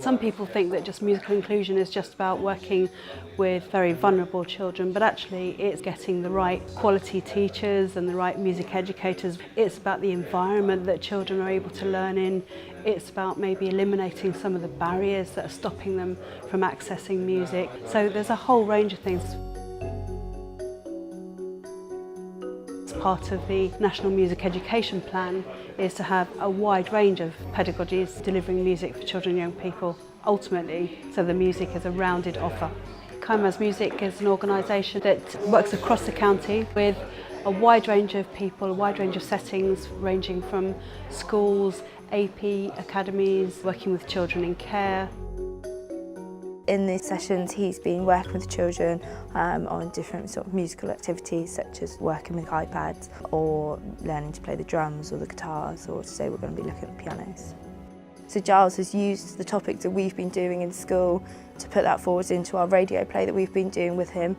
Some people think that just musical inclusion is just about working with very vulnerable children, but actually it's getting the right quality teachers and the right music educators. It's about the environment that children are able to learn in. It's about maybe eliminating some of the barriers that are stopping them from accessing music. So there's a whole range of things. Part of the National Music Education Plan is to have a wide range of pedagogies delivering music for children and young people, ultimately, so the music is a rounded offer. Cornwall Music is an organisation that works across the county with a wide range of people, a wide range of settings, ranging from schools, AP, academies, working with children in care. In these sessions he's been working with children on different sort of musical activities, such as working with iPads or learning to play the drums or the guitars, or today we're going to be looking at the pianos. So Giles has used the topics that we've been doing in school to put that forward into our radio play that we've been doing with him.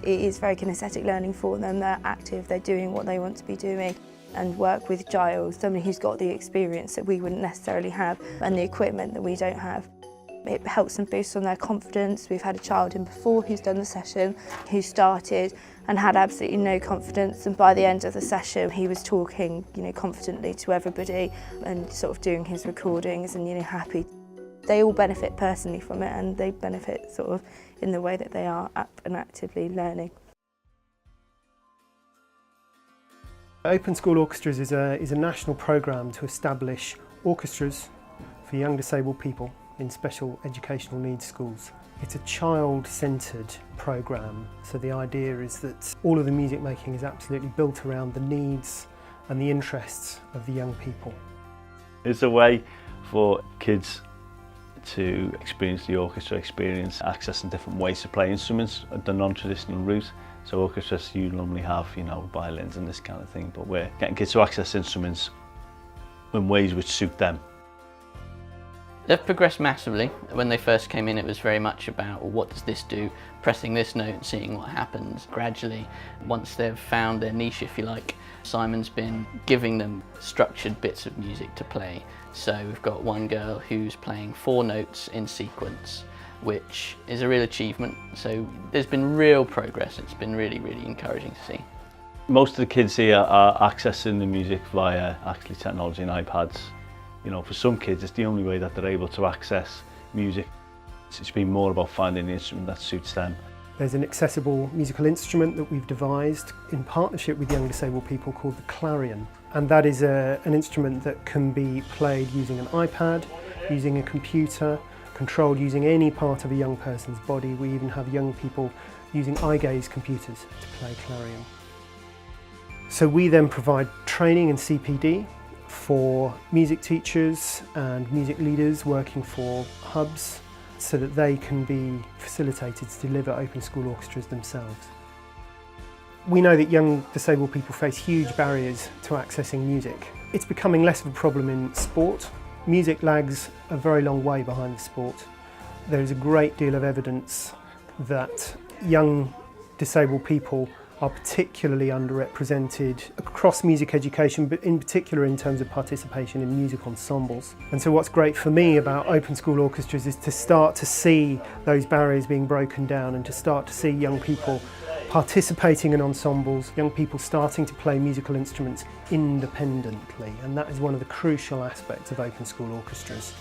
It is very kinesthetic learning for them. They're active, they're doing what they want to be doing, and work with Giles, somebody who's got the experience that we wouldn't necessarily have and the equipment that we don't have. It helps them boost on their confidence. We've had a child in before who's done the session, who started and had absolutely no confidence, and by the end of the session he was talking, confidently to everybody and sort of doing his recordings and happy. They all benefit personally from it, and they benefit sort of in the way that they are up and actively learning. Open School Orchestras is a national programme to establish orchestras for young disabled people in special educational needs schools. It's a child-centred programme, so the idea is that all of the music making is absolutely built around the needs and the interests of the young people. It's a way for kids to experience the orchestra experience, accessing different ways to play instruments, the non-traditional route. So orchestras, you normally have, violins and this kind of thing, but we're getting kids to access instruments in ways which suit them. They've progressed massively. When they first came in, it was very much about, well, what does this do? Pressing this note and seeing what happens. Gradually, once they've found their niche, if you like, Simon's been giving them structured bits of music to play. So we've got one girl who's playing 4 notes in sequence, which is a real achievement. So there's been real progress. It's been really, really encouraging to see. Most of the kids here are accessing the music via actually technology and iPads. For some kids, it's the only way that they're able to access music. It's been more about finding the instrument that suits them. There's an accessible musical instrument that we've devised in partnership with young disabled people called the clarion. And that is an instrument that can be played using an iPad, using a computer, controlled using any part of a young person's body. We even have young people using eye gaze computers to play clarion. So we then provide training in CPD for music teachers and music leaders working for hubs, so that they can be facilitated to deliver open school orchestras themselves. We know that young disabled people face huge barriers to accessing music. It's becoming less of a problem in sport. Music lags a very long way behind the sport. There is a great deal of evidence that young disabled people are particularly underrepresented across music education, but in particular in terms of participation in music ensembles. And so what's great for me about open school orchestras is to start to see those barriers being broken down and to start to see young people participating in ensembles, young people starting to play musical instruments independently, and that is one of the crucial aspects of open school orchestras.